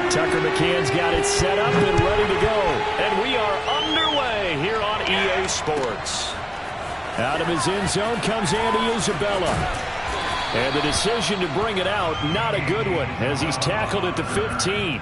Tucker McCann's got it set up and ready to go. And we are underway here on EA Sports. Out of his end zone comes Andy Isabella. And the decision to bring it out, not a good one, as he's tackled at the 15.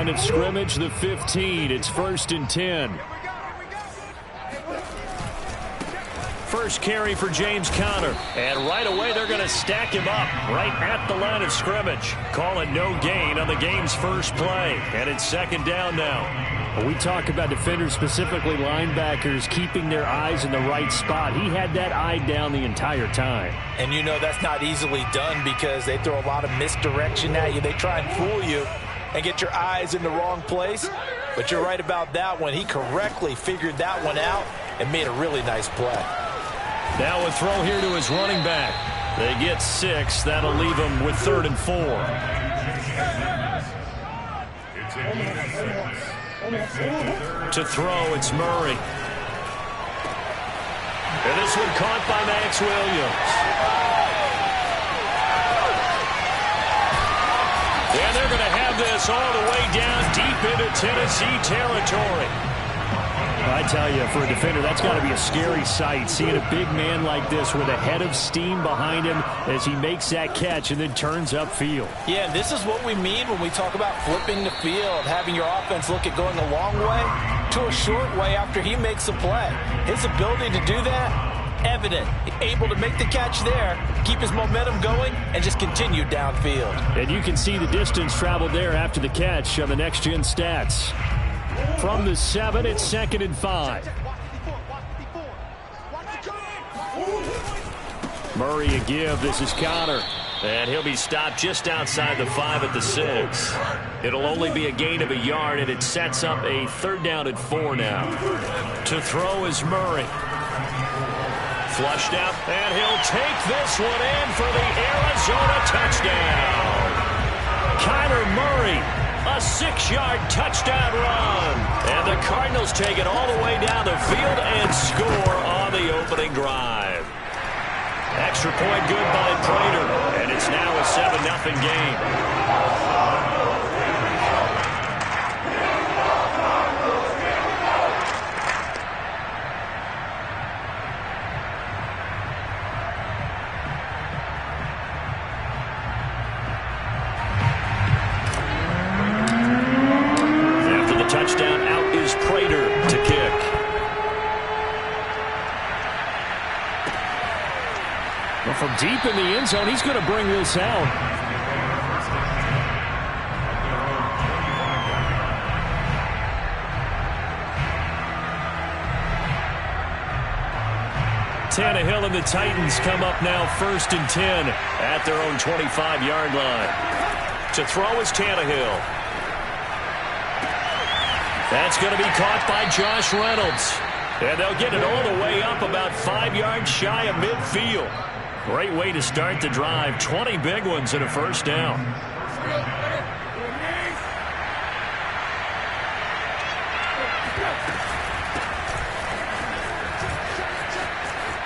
Line of scrimmage, the 15. It's 1st and 10. First carry for James Conner. And right away, they're going to stack him up right at the line of scrimmage. Call it no gain on the game's first play. And it's 2nd down now. Well, we talk about defenders, specifically linebackers, keeping their eyes in the right spot. He had that eye down the entire time. And you know that's not easily done because they throw a lot of misdirection at you. They try and fool you and get your eyes in the wrong place. But you're right about that one. He correctly figured that one out and made a really nice play. Now a throw here to his running back. They get 6. That'll leave them with 3rd and 4. To throw, it's Murray. And this one caught by Max Williams. And they're going to have this all the way down deep into Tennessee territory. I tell you, for a defender, that's got to be a scary sight, seeing a big man like this with a head of steam behind him as he makes that catch and then turns upfield. Yeah, and this is what we mean when we talk about flipping the field, having your offense look at going a long way to a short way after he makes a play. His ability to do that, evident. Able to make the catch there, keep his momentum going, and just continue downfield. And you can see the distance traveled there after the catch on the next-gen stats. From the 7, it's 2nd and 5. Murray a give. This is Connor. And he'll be stopped just outside the 5 at the 6. It'll only be a gain of a yard, and it sets up a 3rd down and 4 now. To throw is Murray. Flushed out, and he'll take this one in for the Arizona touchdown. Kyler Murray, a 6-yard touchdown run. And the Cardinals take it all the way down the field and score on the opening drive. Extra point good by Prater, and it's now a 7-0 game. Touchdown, out is Prater to kick. Well, from deep in the end zone, he's going to bring this out. Tannehill and the Titans come up now 1st and 10 at their own 25-yard line. To throw is Tannehill. That's going to be caught by Josh Reynolds. And they'll get it all the way up about 5 yards shy of midfield. Great way to start the drive. 20 big ones and a 1st down.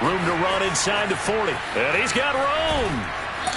Room to run inside the 40. And he's got room.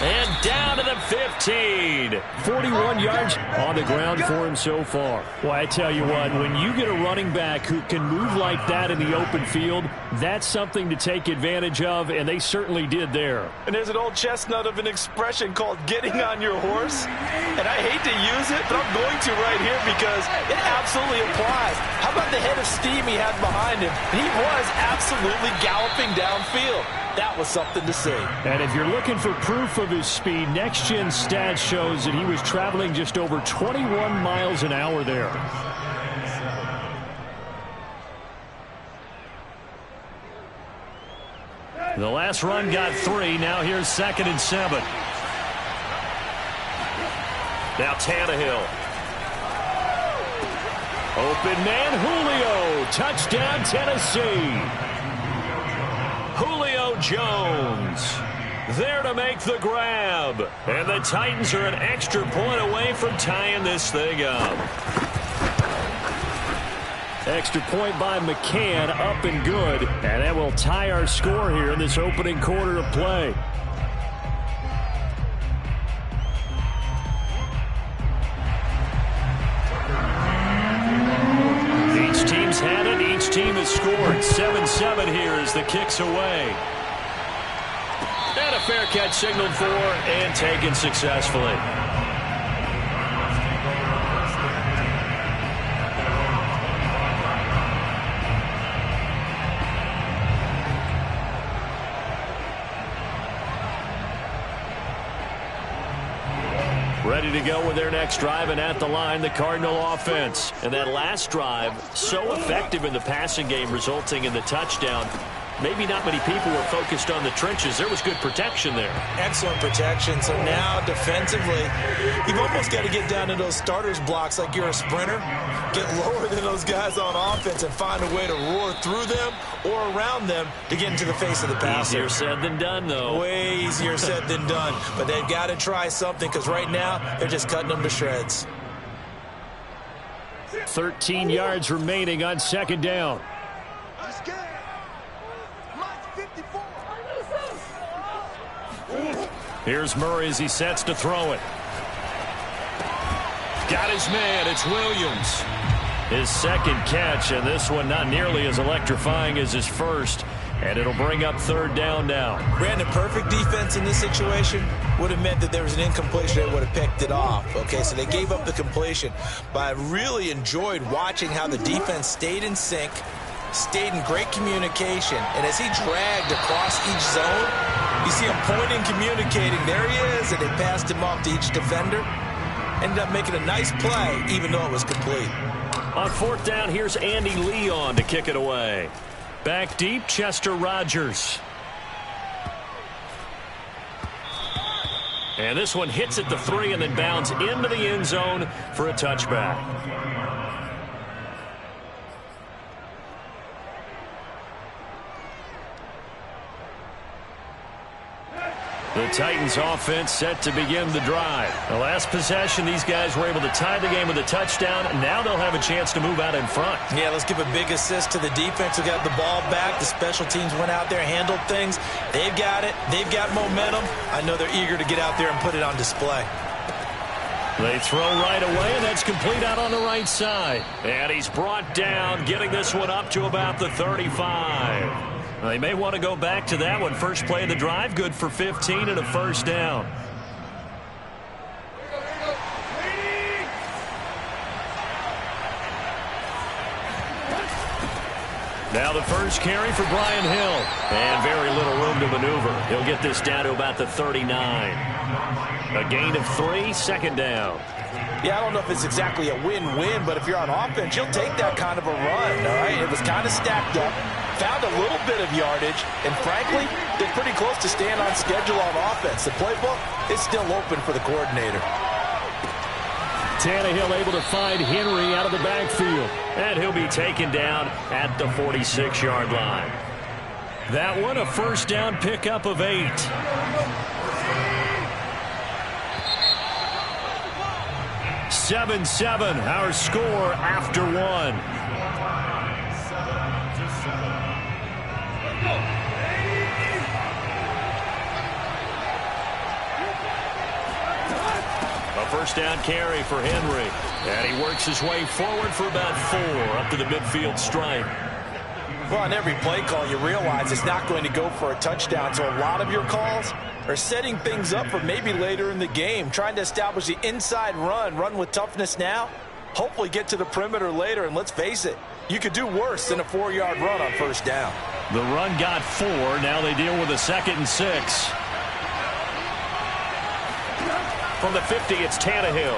And down to the 15. 41 yards on the ground for him so far. Well, I tell you what, when you get a running back who can move like that in the open field, that's something to take advantage of, and they certainly did there. And there's an old chestnut of an expression called getting on your horse. And I hate to use it, but I'm going to right here because it absolutely applies. How about the head of steam he had behind him? He was absolutely galloping downfield. That was something to see. And if you're looking for proof of his speed, next-gen stats shows that he was traveling just over 21 miles an hour there. The last run got 3. Now here's 2nd and 7. Now Tannehill. Open man, Julio. Touchdown, Tennessee. Julio Jones there to make the grab. And the Titans are an extra point away from tying this thing up. Extra point by McCann, up and good. And that will tie our score here in this opening quarter of play. Each team's had it. Each team has scored. 7-7 here as the kick's away. And a fair catch signaled for and taken successfully. Ready to go with their next drive, and at the line, the Cardinal offense. And that last drive, so effective in the passing game, resulting in the touchdown. maybe not many people were focused on the trenches. There was good protection there. Excellent protection. So now defensively, you've almost got to get down to those starters blocks like you're a sprinter. Get lower than those guys on offense and find a way to roar through them or around them to get into the face of the passer. Easier said than done, though. Way easier said than done. But they've got to try something because right now they're just cutting them to shreds. 13 yards remaining on second down. Here's Murray as he sets to throw it. Got his man. It's Williams. His second catch, and this one not nearly as electrifying as his first. And it'll bring up third down now. Brandon, perfect defense in this situation would have meant that there was an incompletion that would have picked it off. Okay, so they gave up the completion. But I really enjoyed watching how the defense stayed in sync, stayed in great communication. And as he dragged across each zone, you see him pointing, communicating. There he is, and they passed him off to each defender. Ended up making a nice play, even though it was complete. On fourth down, here's Andy Leon to kick it away. Back deep, Chester Rogers. And this one hits at the 3 and then bounds into the end zone for a touchback. The Titans offense set to begin the drive. The last possession, these guys were able to tie the game with a touchdown. Now they'll have a chance to move out in front. Yeah, let's give a big assist to the defense who got the ball back. The special teams went out there, handled things. They've got it. They've got momentum. I know they're eager to get out there and put it on display. They throw right away, and that's complete out on the right side. And he's brought down, getting this one up to about the 35. They may want to go back to that one. First play of the drive, good for 15 and a first down. Now the first carry for Brian Hill. And very little room to maneuver. He'll get this down to about the 39. A gain of 3, second down. Yeah, I don't know if it's exactly a win-win, but if you're on offense, you'll take that kind of a run, all right? It was kind of stacked up, found a little bit of yardage, and frankly, they're pretty close to staying on schedule on offense. The playbook is still open for the coordinator. Tannehill able to find Henry out of the backfield. And he'll be taken down at the 46-yard line. That one, a first down pickup of 8. (7-7), our score after 1. A first down carry for Henry. And he works his way forward for about 4 up to the midfield stripe. Well, on every play call, you realize it's not going to go for a touchdown. So a lot of your calls are setting things up for maybe later in the game, trying to establish the inside run with toughness now, hopefully get to the perimeter later. And let's face it, you could do worse than a 4-yard run on first down. The run got 4. Now they deal with a 2nd and 6. From the 50, it's Tannehill.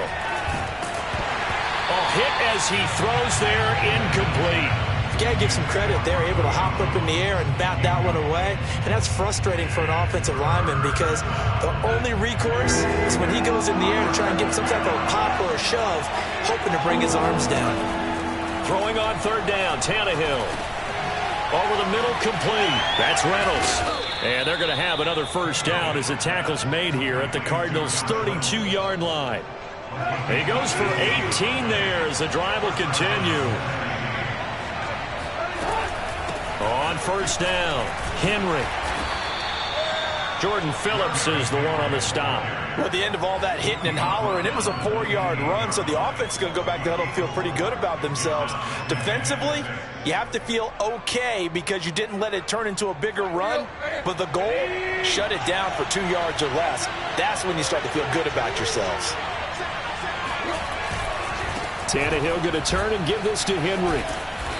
A hit as he throws there, incomplete. Got to give some credit. They're able to hop up in the air and bat that one away. And that's frustrating for an offensive lineman because the only recourse is when he goes in the air to try and get some type of pop or a shove, hoping to bring his arms down. Throwing on third down, Tannehill. Over the middle, complete. That's Reynolds. And they're going to have another first down as the tackle's made here at the Cardinals' 32-yard line. He goes for 18 there as the drive will continue. On first down, Henry. Jordan Phillips is the one on the stop. Well, at the end of all that hitting and hollering, it was a 4-yard run, so the offense is going to go back to huddle and feel pretty good about themselves. Defensively, you have to feel okay because you didn't let it turn into a bigger run, but the goal, shut it down for 2 yards or less. That's when you start to feel good about yourselves. Tannehill going to turn and give this to Henry.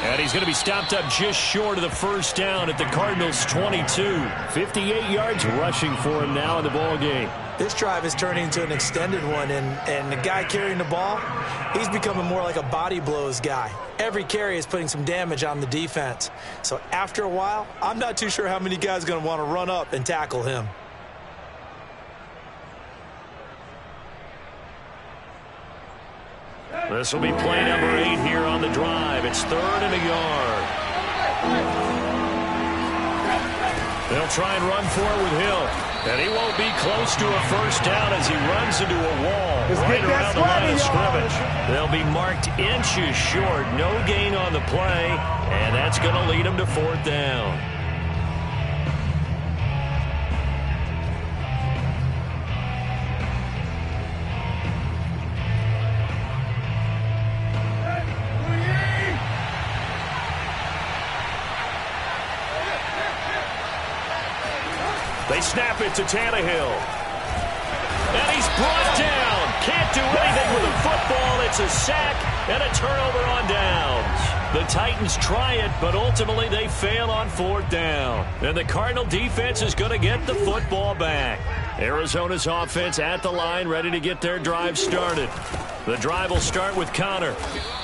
And he's going to be stopped up just short of the first down at the Cardinals' 22. 58 yards rushing for him now in the ball game. This drive is turning into an extended one, and the guy carrying the ball, he's becoming more like a body blows guy. Every carry is putting some damage on the defense. So after a while, I'm not too sure how many guys are going to want to run up and tackle him. This will be play number 8 here on the drive. It's 3rd and a yard. They'll try and run for it with Hill. And he won't be close to a first down as he runs into a wall right around the line of scrimmage. They'll be marked inches short. No gain on the play. And that's going to lead them to 4th down. They snap it to Tannehill. And he's brought down. Can't do anything with a football. It's a sack and a turnover on downs. The Titans try it, but ultimately they fail on 4th down. And the Cardinal defense is going to get the football back. Arizona's offense at the line, ready to get their drive started. The drive will start with Connor.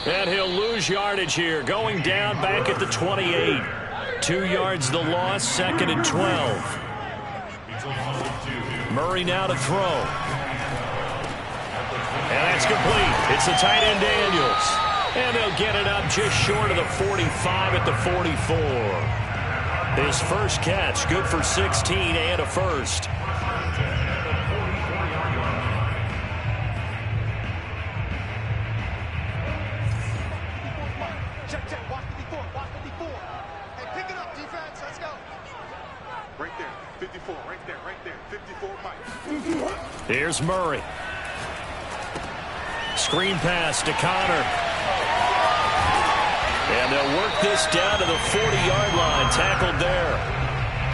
And he'll lose yardage here, going down back at the 28. 2 yards the loss, 2nd and 12. Murray now to throw. And that's complete. It's the tight end Daniels. And they'll get it up just short of the 45 at the 44. His first catch, good for 16 and a first. Here's Murray. Screen pass to Connor. And they'll work this down to the 40-yard line. Tackled there.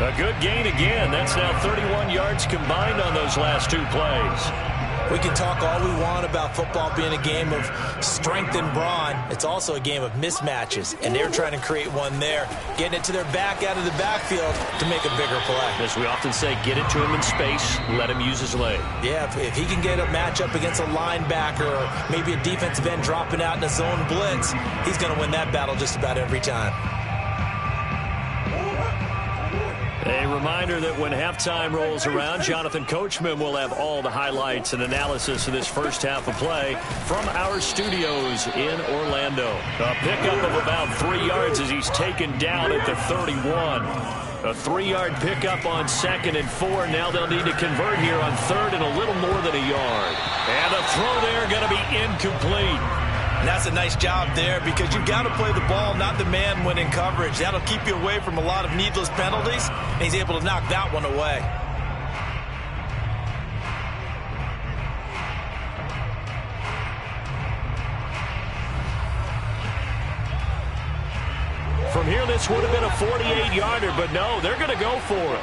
A good gain again. That's now 31 yards combined on those last 2 plays. We can talk all we want about football being a game of strength and brawn. It's also a game of mismatches, and they're trying to create one there, getting it to their back out of the backfield to make a bigger play. As we often say, get it to him in space, let him use his leg. Yeah, if he can get a matchup against a linebacker or maybe a defensive end dropping out in a zone blitz, he's going to win that battle just about every time. A reminder that when halftime rolls around, Jonathan Coachman will have all the highlights and analysis of this first half of play from our studios in Orlando. A pickup of about 3 yards as he's taken down at the 31. A 3-yard pickup on 2nd and 4. Now they'll need to convert here on 3rd and a little more than a yard. And a throw there going to be incomplete. And that's a nice job there because you've got to play the ball, not the man when in coverage. That'll keep you away from a lot of needless penalties, and he's able to knock that one away. From here, this would have been a 48-yarder, but no, they're going to go for it.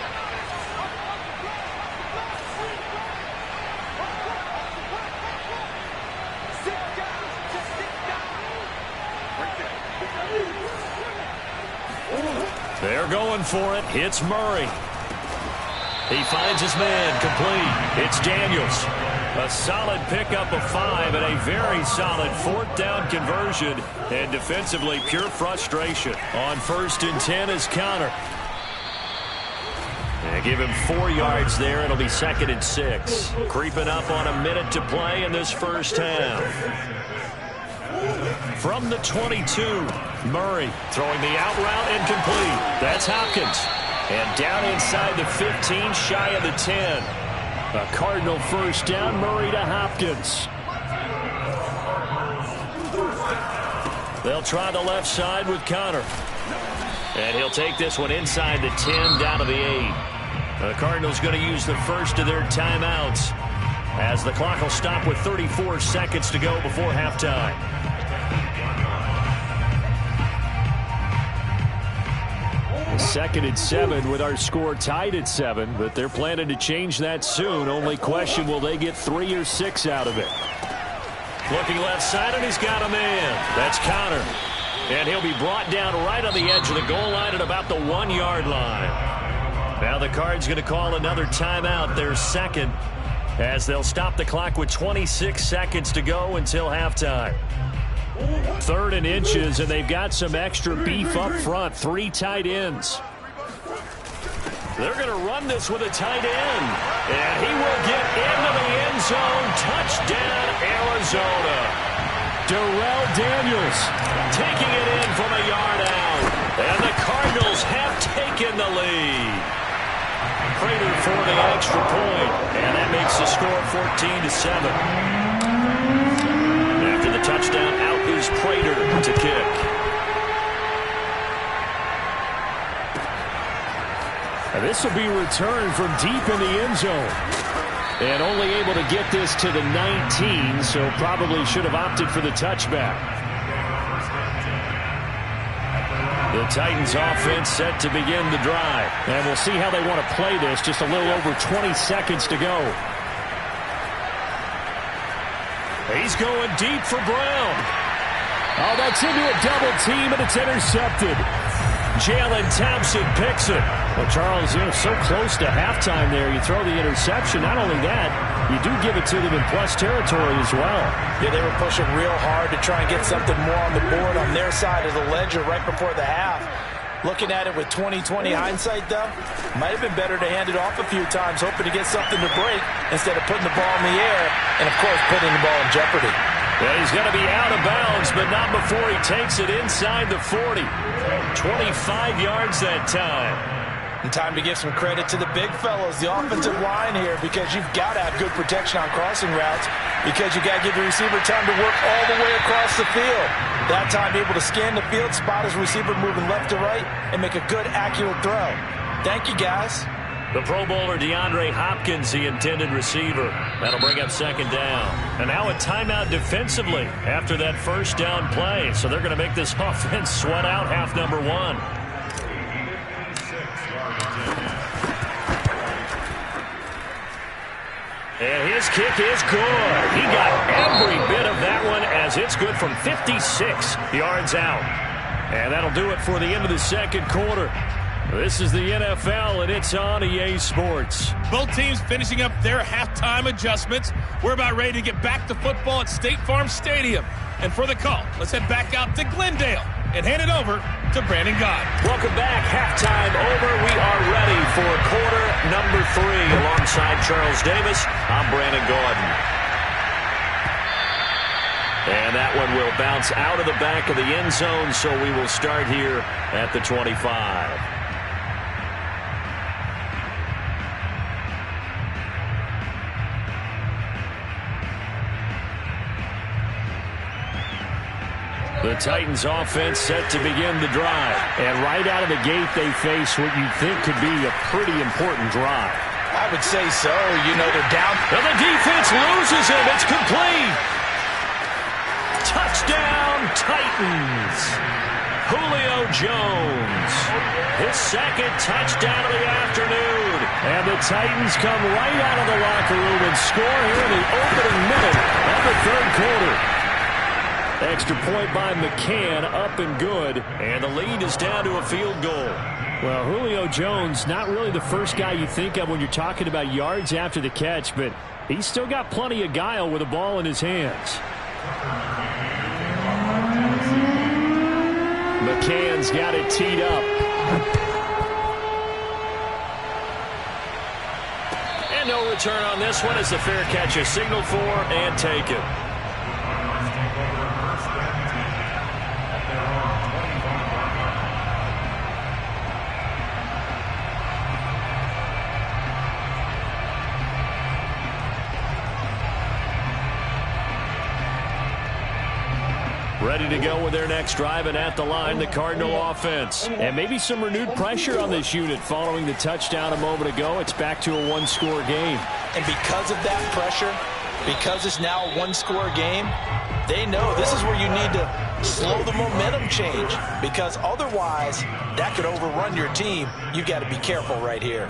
They're going for it. It's Murray. He finds his man complete. It's Daniels. A solid pickup of 5 and a very solid 4th down conversion. And defensively, pure frustration. On 1st and 10 is Connor. And give him 4 yards there. It'll be 2nd and 6. Creeping up on a minute to play in this first half. From the 22, Murray throwing the out route and complete. That's Hopkins. And down inside the 15, shy of the 10. A Cardinal first down, Murray to Hopkins. They'll try the left side with Connor. And he'll take this one inside the 10, down to the 8. The Cardinals going to use the first of their timeouts as the clock will stop with 34 seconds to go before halftime. Second and 7 with our score tied at 7, but they're planning to change that soon. Only question, will they get 3 or 6 out of it? Looking left side, and he's got a man. That's Connor. And he'll be brought down right on the edge of the goal line at about the 1-yard line. Now the Cards going to call another timeout, their second, as they'll stop the clock with 26 seconds to go until halftime. 3rd and inches, and they've got some extra beef up front. 3 tight ends. They're going to run this with a tight end. And he will get into the end zone. Touchdown, Arizona. Darrell Daniels taking it in from a yard out. And the Cardinals have taken the lead. Prater for the extra point. And that makes the score 14-7. After the touchdown, out is Prater to kick. And this will be returned from deep in the end zone. And only able to get this to the 19, so probably should have opted for the touchback. The Titans offense set to begin the drive. And we'll see how they want to play this. Just a little over 20 seconds to go. He's going deep for Brown. Oh, that's into a double team, and it's intercepted. Jalen Thompson picks it. Well, Charles, so close to halftime there. You throw the interception. Not only that, you do give it to them in plus territory as well. Yeah, they were pushing real hard to try and get something more on the board on their side of the ledger right before the half. Looking at it with 20/20 hindsight, though, might have been better to hand it off a few times, hoping to get something to break instead of putting the ball in the air and, of course, putting the ball in jeopardy. Yeah, he's going to be out of bounds, but not before he takes it inside the 40. 25 yards that time. And time to give some credit to the big fellows, the offensive line here, because you've got to have good protection on crossing routes, because you got to give the receiver time to work all the way across the field. That time able to scan the field, spot his receiver moving left to right, and make a good, accurate throw. Thank you, guys. The Pro Bowler DeAndre Hopkins, the intended receiver. That'll bring up second down. And now a timeout defensively after that first down play. So they're going to make this offense sweat out half number 1. And his kick is good. He got every bit of that one as it's good from 56 yards out. And that'll do it for the end of the second quarter. This is the NFL, and it's on EA Sports. Both teams finishing up their halftime adjustments. We're about ready to get back to football at State Farm Stadium. And for the call, let's head back out to Glendale and hand it over to Brandon Gaudin. Welcome back. Halftime over. We are ready for quarter number 3. Alongside Charles Davis, I'm Brandon Gaudin. And that one will bounce out of the back of the end zone, so we will start here at the 25. The Titans offense set to begin the drive. And right out of the gate, they face what you think could be a pretty important drive. I would say so. You know, they're down. And the defense loses him. It's complete. Touchdown, Titans. Julio Jones. His second touchdown of the afternoon. And the Titans come right out of the locker room and score here in the opening minute of the third quarter. Extra point by McCann, up and good. And the lead is down to a field goal. Well, Julio Jones, not really the first guy you think of when you're talking about yards after the catch, but he's still got plenty of guile with a ball in his hands. McCann's got it teed up. And no return on this one as the fair catch is signaled for and taken. Ready to go with their next drive, and at the line, the Cardinal offense. And maybe some renewed pressure on this unit following the touchdown a moment ago. It's back to a one-score game. And because of that pressure, because it's now a one-score game, they know this is where you need to slow the momentum change, because otherwise that could overrun your team. You got to be careful right here.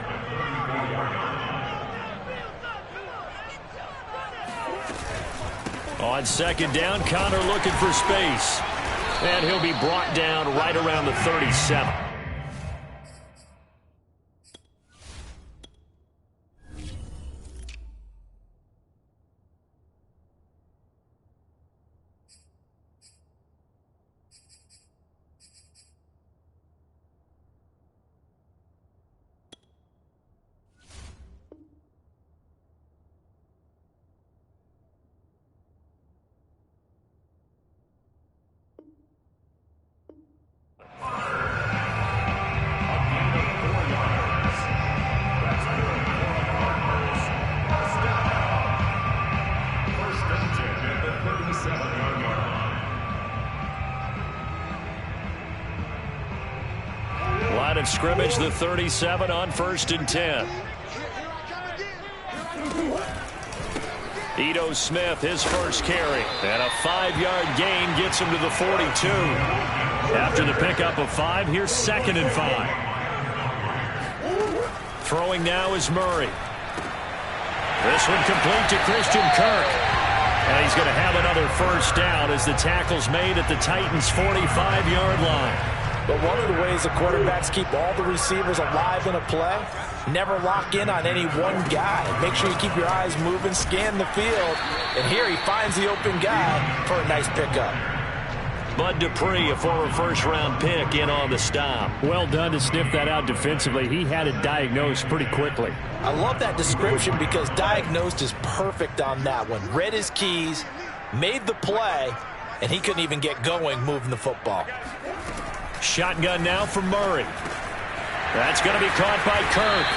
On second down, Connor looking for space. And he'll be brought down right around the 37. Line of scrimmage, the 37 on 1st and 10. Ito Smith, his first carry. And a 5-yard gain gets him to the 42. After the pickup of 5, here's 2nd and 5. Throwing now is Murray. This one complete to Christian Kirk. And he's going to have another first down as the tackle's made at the Titans' 45-yard line. But one of the ways the quarterbacks keep all the receivers alive in a play, never lock in on any one guy. Make sure you keep your eyes moving, scan the field. And here he finds the open guy for a nice pickup. Bud Dupree, a former first-round pick, in on the stop. Well done to sniff that out defensively. He had it diagnosed pretty quickly. I love that description because diagnosed is perfect on that one. Read his keys, made the play, and he couldn't even get going moving the football. Shotgun now for Murray. That's going to be caught by Kirk.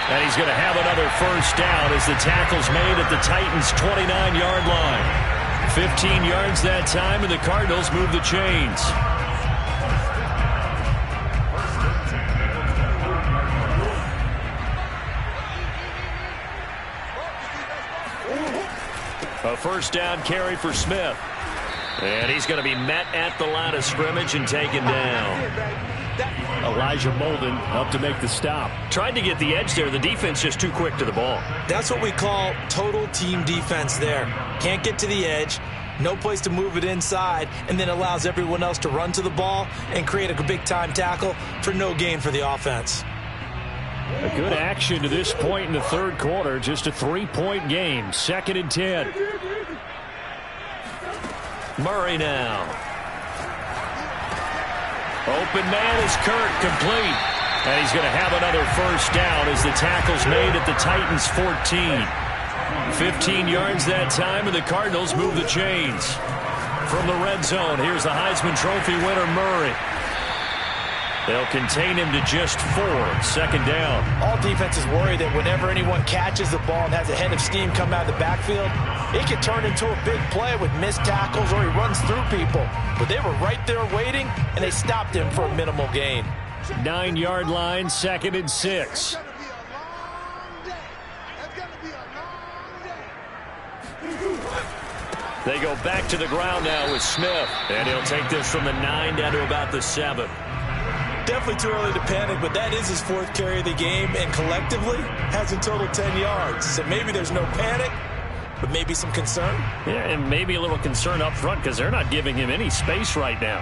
And he's going to have another first down as the tackle's made at the Titans' 29-yard line. 15 yards that time, and the Cardinals move the chains. A first down carry for Smith. And he's going to be met at the line of scrimmage and taken down. Elijah Molden up to make the stop. Tried to get the edge there. The defense just too quick to the ball. That's what we call total team defense there. Can't get to the edge, no place to move it inside, and then allows everyone else to run to the ball and create a big-time tackle for no gain for the offense. A good action to this point in the third quarter. Just a 3-point game. 2nd and 10. Murray now. Open man is Kirk, complete. And he's going to have another first down as the tackle's made at the Titans' 14. 15 yards that time, and the Cardinals move the chains. From the red zone, here's the Heisman Trophy winner, Murray. They'll contain him to just 4. 2nd down. All defenses worry that whenever anyone catches the ball and has a head of steam come out of the backfield, it can turn into a big play with missed tackles or he runs through people. But they were right there waiting, and they stopped him for a minimal gain. 9-yard line, 2nd and 6. They go back to the ground now with Smith. And he'll take this from the 9 down to about the 7. Definitely too early to panic, but that is his 4th carry of the game, and collectively has a total 10 yards. So maybe there's no panic, but maybe some concern. Yeah, and maybe a little concern up front because they're not giving him any space right now.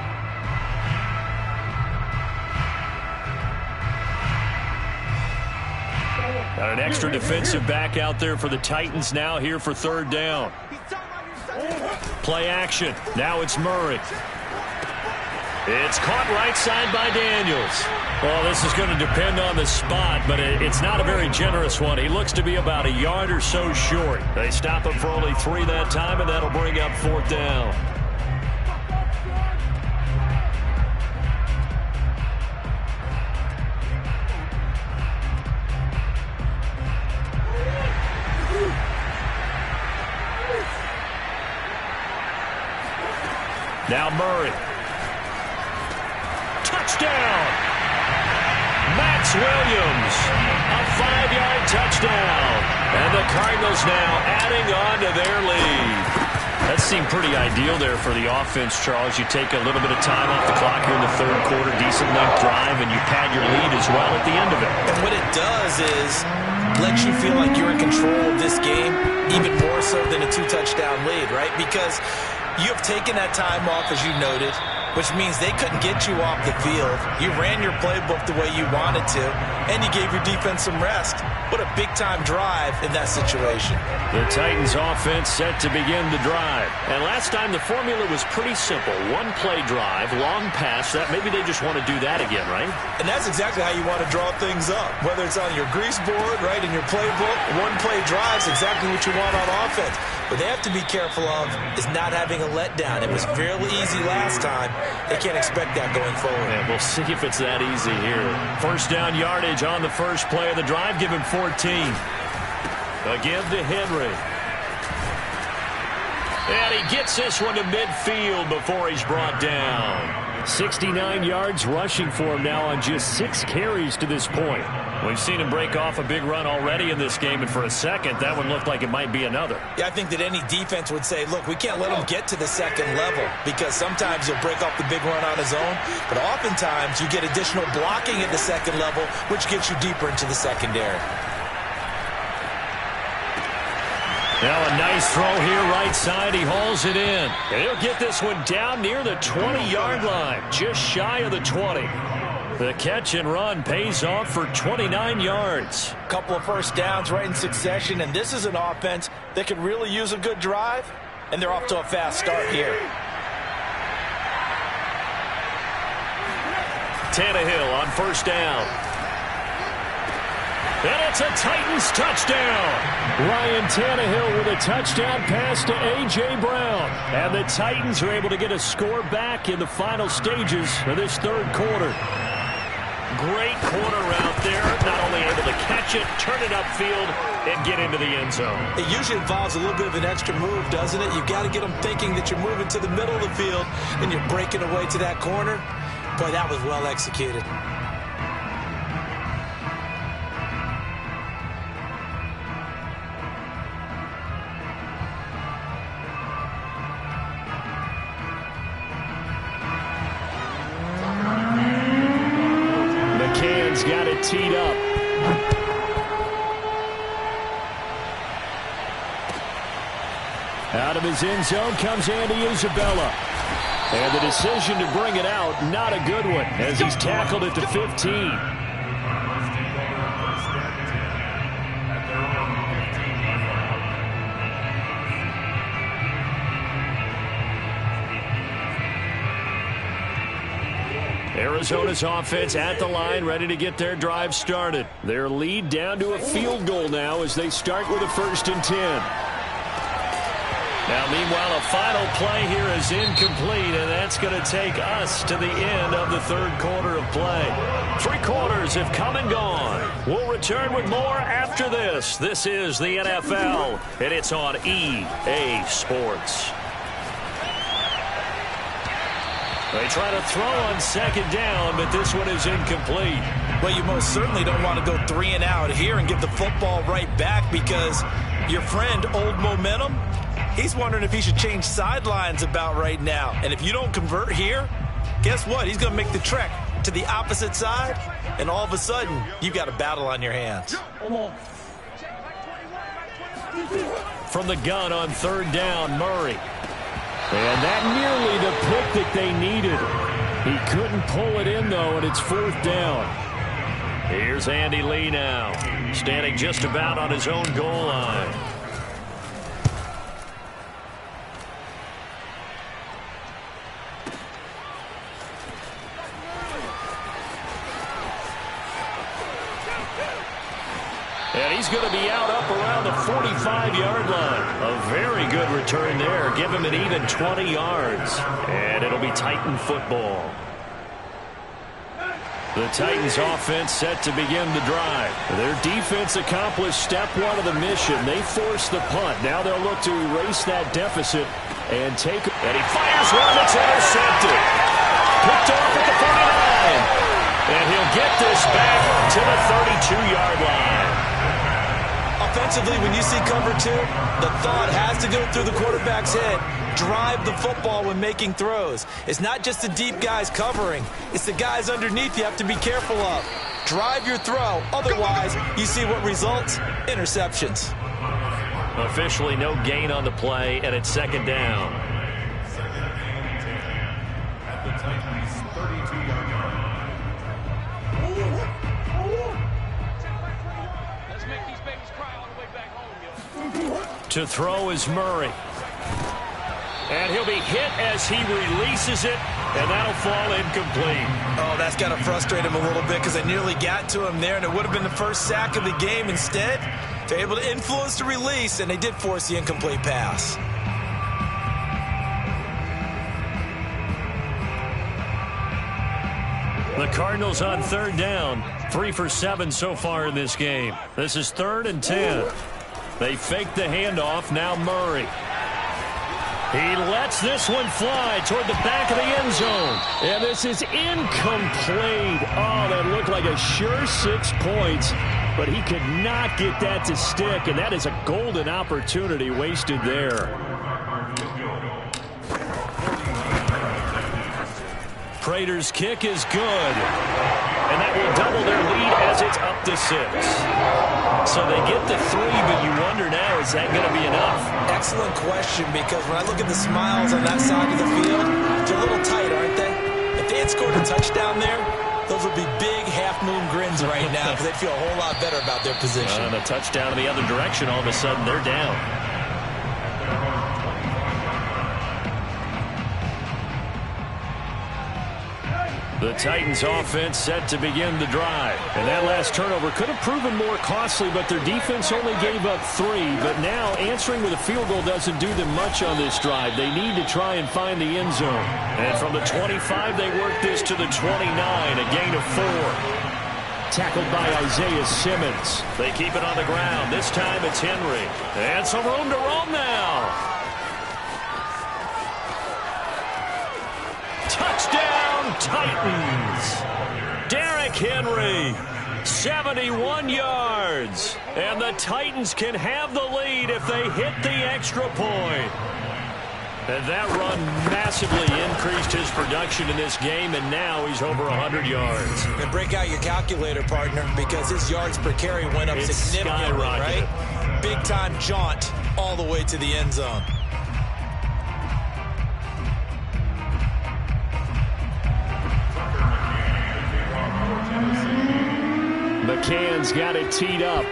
Got an extra defensive back out there for the Titans now here for 3rd down. Play action. Now it's Murray. It's caught right side by Daniels. Well, this is going to depend on the spot, but it's not a very generous one. He looks to be about a yard or so short. They stop him for only 3 that time, and that'll bring up 4th down. Now Murray. Touchdown! Max Williams, a 5-yard touchdown. And the Cardinals now adding on to their lead. That seemed pretty ideal there for the offense, Charles. You take a little bit of time off the clock here in the third quarter, decent length drive, and you pad your lead as well at the end of it. And what it does is lets you feel like you're in control of this game, even more so than a 2-touchdown lead, right? Because you have taken that time off, as you noted. which means they couldn't get you off the field. You ran your playbook the way you wanted to, and you gave your defense some rest. What a big-time drive in that situation. The Titans offense set to begin the drive. And last time the formula was pretty simple. One-play drive, long pass. That maybe they just want to do that again, right? And that's exactly how you want to draw things up. Whether it's on your grease board, right, in your playbook, one-play drive is exactly what you want on offense. What they have to be careful of is not having a letdown. It was fairly easy last time. They can't expect that going forward. Yeah, we'll see if it's that easy here. First down yardage on the first play of the drive. Give him 14. A give to Henry. And he gets this one to midfield before he's brought down. 69 yards rushing for him now on just 6 carries to this point. We've seen him break off a big run already in this game, and for a second, that one looked like it might be another. Yeah, I think that any defense would say, look, we can't let him get to the second level because sometimes he'll break off the big run on his own, but oftentimes you get additional blocking at the second level, which gets you deeper into the secondary. Now a nice throw here right side. He hauls it in. And he'll get this one down near the 20-yard line, just shy of the 20. The catch and run pays off for 29 yards. Couple of first downs right in succession, and this is an offense that could really use a good drive, and they're off to a fast start here. Tannehill on first down. And it's a Titans touchdown. Ryan Tannehill with a touchdown pass to A.J. Brown. And the Titans are able to get a score back in the final stages of this third quarter. Great corner route there. Not only able to catch it, turn it upfield, and get into the end zone. It usually involves a little bit of an extra move, doesn't it? You've got to get them thinking that you're moving to the middle of the field and you're breaking away to that corner. Boy, that was well executed. McCann's got it teed up. Out of his end zone comes Andy Isabella. And the decision to bring it out, not a good one, as he's tackled at the 15. Arizona's offense at the line, ready to get their drive started. Their lead down to a field goal now as they start with a 1st and 10. Now, meanwhile, a final play here is incomplete, and that's going to take us to the end of the third quarter of play. 3 quarters have come and gone. We'll return with more after this. This is the NFL, and it's on EA Sports. They try to throw on 2nd down, but this one is incomplete. Well, you most certainly don't want to go 3 and out here and give the football right back because your friend, Old Momentum, he's wondering if he should change sidelines about right now. And if you don't convert here, guess what? He's going to make the trek to the opposite side, and all of a sudden, you've got a battle on your hands. From the gun on 3rd down, Murray. And that nearly the pick that they needed. He couldn't pull it in, though, and it's 4th down. Here's Andy Lee now, standing just about on his own goal line. And he's going to be out up around the 45-yard line. A very good return there. Give him an even 20 yards. And it'll be Titan football. The Titans offense set to begin the drive. Their defense accomplished step 1 of the mission. They forced the punt. Now they'll look to erase that deficit and take it. And he fires one that's intercepted. Picked off at the 49. And he'll get this back to the 32-yard line. Offensively, when you see cover 2, the thought has to go through the quarterback's head. Drive the football when making throws. It's not just the deep guys covering. It's the guys underneath you have to be careful of. Drive your throw. Otherwise, you see what results? Interceptions. Officially no gain on the play, and it's 2nd down. To throw is Murray. And he'll be hit as he releases it, and that'll fall incomplete. Oh, that's got to frustrate him a little bit because they nearly got to him there, and it would have been the first sack of the game. Instead, they're able to influence the release, and they did force the incomplete pass. The Cardinals on third down. 3 for 7 so far in this game. This is 3rd and 10. They fake the handoff. Now Murray. He lets this one fly toward the back of the end zone. And this is incomplete. Oh, that looked like a sure 6 points. But he could not get that to stick. And that is a golden opportunity wasted there. Prater's kick is good. And that will double their lead as it's up to 6. So they get the 3, but you wonder now, is that going to be enough? Excellent question, because when I look at the smiles on that side of the field, they're a little tight, aren't they? If they had scored a touchdown there, those would be big half-moon grins right now because they'd feel a whole lot better about their position. And a touchdown in the other direction, all of a sudden they're down. The Titans offense set to begin the drive. And that last turnover could have proven more costly, but their defense only gave up 3. But now answering with a field goal doesn't do them much on this drive. They need to try and find the end zone. And from the 25, they work this to the 29, a gain of 4. Tackled by Isaiah Simmons. They keep it on the ground. This time it's Henry. And some room to roam now. Touchdown, Titans. Derrick Henry, 71 yards. And the Titans can have the lead if they hit the extra point. And that run massively increased his production in this game, and now he's over 100 yards. And break out your calculator, partner, because his yards per carry went up significantly, right? Big-time jaunt all the way to the end zone. McCann's got it teed up.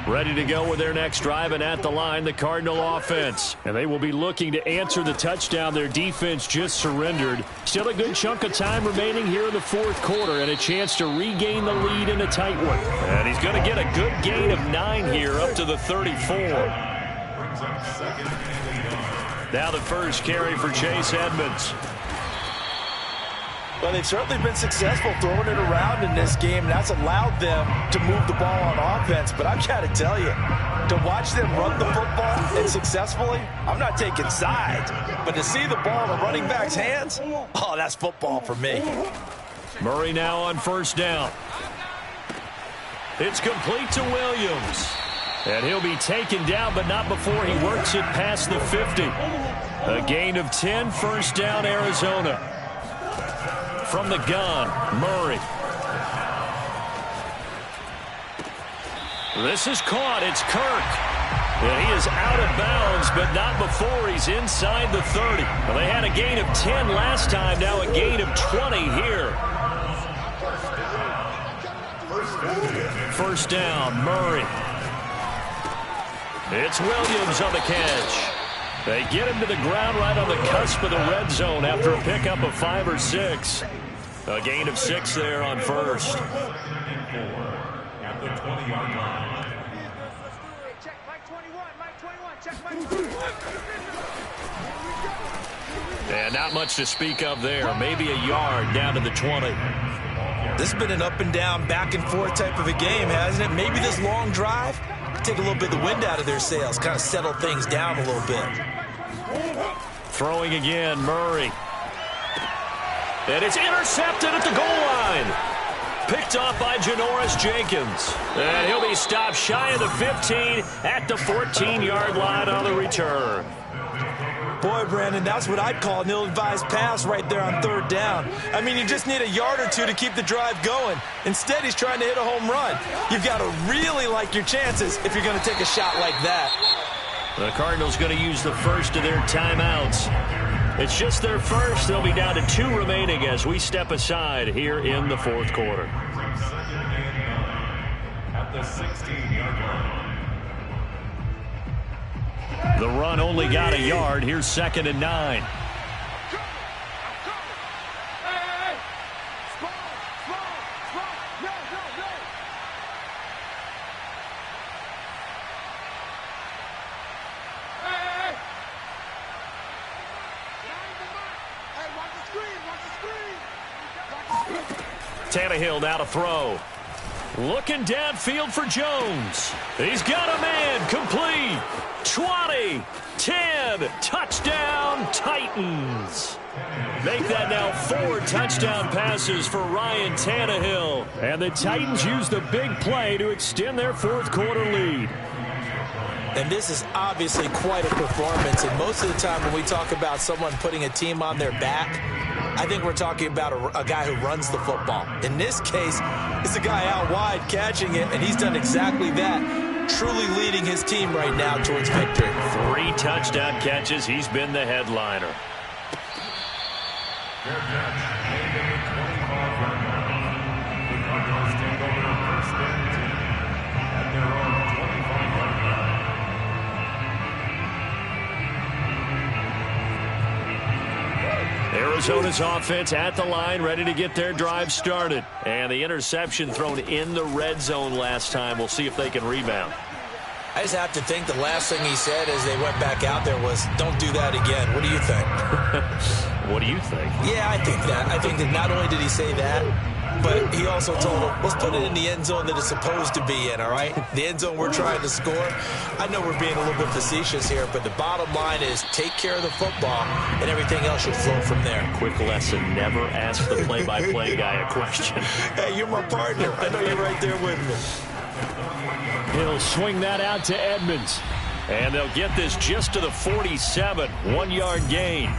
Ready to go with their next drive, and at the line, the Cardinal offense. And they will be looking to answer the touchdown their defense just surrendered. Still a good chunk of time remaining here in the 4th quarter, and a chance to regain the lead in a tight one. And he's going to get a good gain of 9 here, up to the 34. Now the first carry for Chase Edmonds. Well, they've certainly been successful throwing it around in this game, and that's allowed them to move the ball on offense. But I've got to tell you, to watch them run the football and successfully, I'm not taking sides. But to see the ball in the running back's hands, oh, that's football for me. Murray now on first down. It's complete to Williams. And he'll be taken down, but not before he works it past the 50. A gain of 10, first down, Arizona. From the gun, Murray. This is caught. It's Kirk. And he is out of bounds, but not before he's inside the 30. Well, they had a gain of 10 last time, now a gain of 20 here. First down, Murray. It's Williams on the catch. They get him to the ground right on the cusp of the red zone after a pickup of 5 or 6. A gain of 6 there on first. And not much to speak of there. Maybe a yard down to the 20. This has been an up and down, back and forth type of a game, hasn't it? Maybe this long drive take a little bit of the wind out of their sails, kind of settle things down a little bit. Throwing again, Murray. And it's intercepted at the goal line. Picked off by Janoris Jenkins. And he'll be stopped shy of the 15 at the 14-yard line on the return. Boy, Brandon, that's what I'd call an ill-advised pass right there on third down. I mean, you just need a yard or two to keep the drive going. Instead, he's trying to hit a home run. You've got to really like your chances if you're going to take a shot like that. The Cardinals going to use the first of their timeouts. It's just their first. They'll be down to 2 remaining as we step aside here in the fourth quarter. At the 16-yard line. The run only got a yard. Here's 2nd and 9. Tannehill now to throw. Looking downfield for Jones. He's got a man. Complete. 20, 10, touchdown, Titans. Make that now 4 touchdown passes for Ryan Tannehill. And the Titans use the big play to extend their fourth quarter lead. And this is obviously quite a performance. And most of the time when we talk about someone putting a team on their back, I think we're talking about a guy who runs the football. In this case, it's a guy out wide catching it, and he's done exactly that, truly leading his team right now towards victory. 3 touchdown catches. He's been the headliner. Fair catch. Made at the 25-yard line. The Cardinals take over first and 10 at their own 25-yard line. Arizona's offense at the line, ready to get their drive started. And the interception thrown in the red zone last time. We'll see if they can rebound. I just have to think the last thing he said as they went back out there was, don't do that again. What do you think? What do you think? Yeah, I think that. I think that not only did he say that, but he also told him, let's put it in the end zone that it's supposed to be in, all right? The end zone we're trying to score. I know we're being a little bit facetious here, but the bottom line is take care of the football, and everything else should flow from there. Quick lesson, never ask the play-by-play guy a question. Hey, you're my partner. I know you're right there with me. He'll swing that out to Edmonds. And they'll get this just to the 47, 1-yard gain.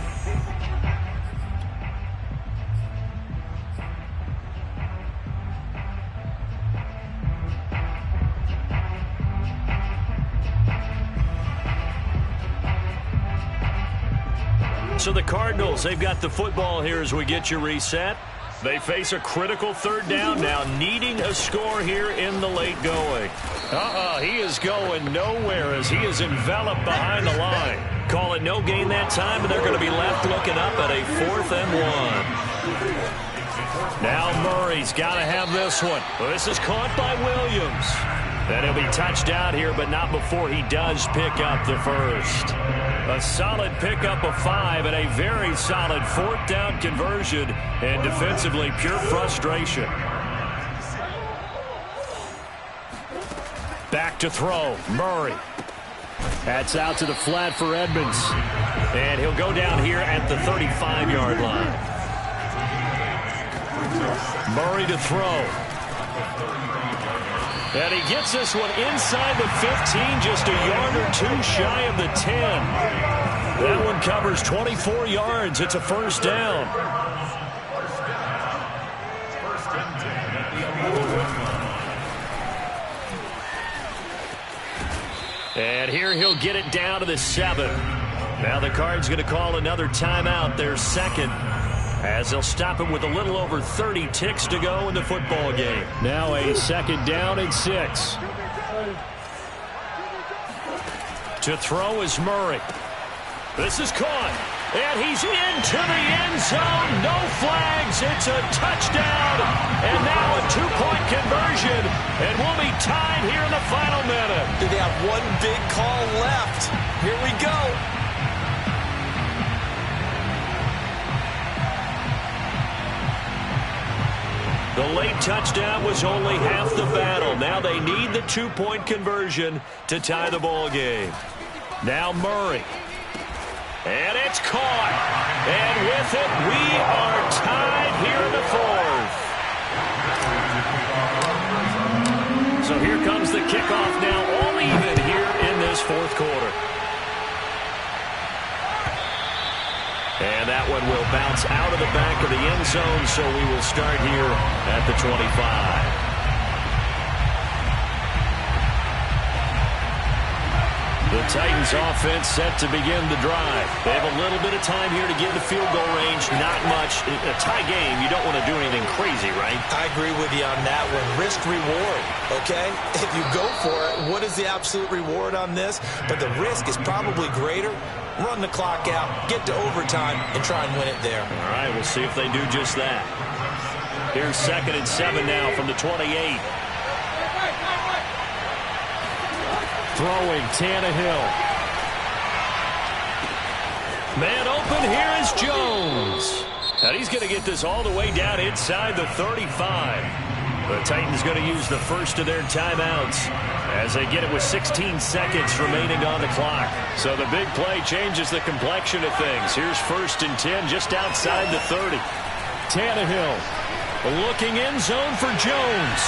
So the Cardinals, they've got the football here as we get you reset. They face a critical third down now, needing a score here in the late going. He is going nowhere as he is enveloped behind the line. Call it no gain that time, and they're going to be left looking up at a 4th and 1. Now Murray's got to have this one. This is caught by Williams. And he'll be touched out here, but not before he does pick up the first. A solid pickup of 5 and a very solid 4th down conversion, and defensively pure frustration. Back to throw. Murray. That's out to the flat for Edmonds. And he'll go down here at the 35-yard line. Murray to throw. And he gets this one inside the 15, just a yard or 2 shy of the 10. That one covers 24 yards. It's a first down. And here he'll get it down to the 7. Now the Cards going to call another timeout, their second, as they'll stop him with a little over 30 ticks to go in the football game. Now a 2nd down and 6. To throw is Murray. This is caught. And he's into the end zone. No flags. It's a touchdown. And now a 2-point conversion. And we'll be tied here in the final minute. They have one big call left. Here we go. The late touchdown was only half the battle. Now they need the 2-point conversion to tie the ball game. Now Murray. And it's caught. And with it, we are tied here in the 4th. So here comes the kickoff now, all even here in this 4th quarter. And that one will bounce out of the back of the end zone, so we will start here at the 25. The Titans offense set to begin the drive. They have a little bit of time here to get in the field goal range. Not much. A tie game, you don't want to do anything crazy, right? I agree with you on that one. Risk reward, okay? If you go for it, what is the absolute reward on this? But the risk is probably greater. Run the clock out, get to overtime, and try and win it there. All right, we'll see if they do just that. Here's 2nd and 7 now from the 28. Throwing, Tannehill. Man open, here is Jones. And he's going to get this all the way down inside the 35. The Titans going to use the first of their timeouts as they get it with 16 seconds remaining on the clock. So the big play changes the complexion of things. Here's 1st and 10 just outside the 30. Tannehill looking end zone for Jones.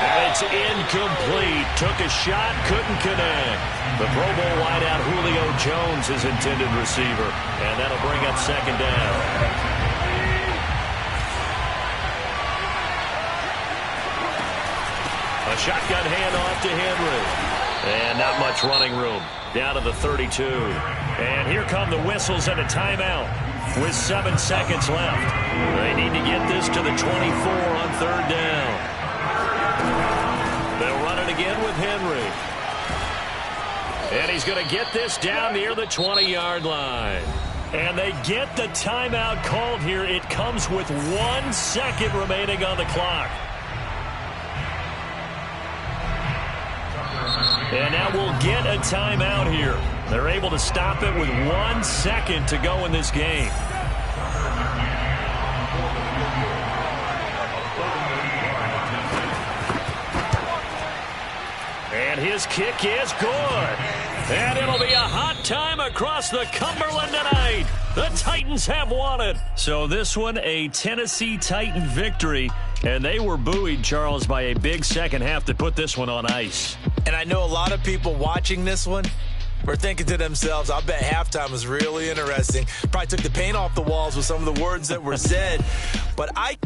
And it's incomplete. Took a shot, couldn't connect. The Pro Bowl wideout Julio Jones is intended receiver. And that'll bring up 2nd down. A shotgun handoff to Henry. And not much running room. Down to the 32. And here come the whistles and a timeout with 7 seconds left. They need to get this to the 24 on 3rd down. They'll run it again with Henry. And he's going to get this down near the 20-yard line. And they get the timeout called here. It comes with 1 second remaining on the clock. And now we'll get a timeout here. They're able to stop it with 1 second to go in this game. And his kick is good. And it'll be a hot time across the Cumberland tonight. The Titans have won it. So this one, a Tennessee Titan victory. And they were buoyed, Charles, by a big second half to put this one on ice. And I know a lot of people watching this one were thinking to themselves, I bet halftime was really interesting. Probably took the paint off the walls with some of the words that were said. But I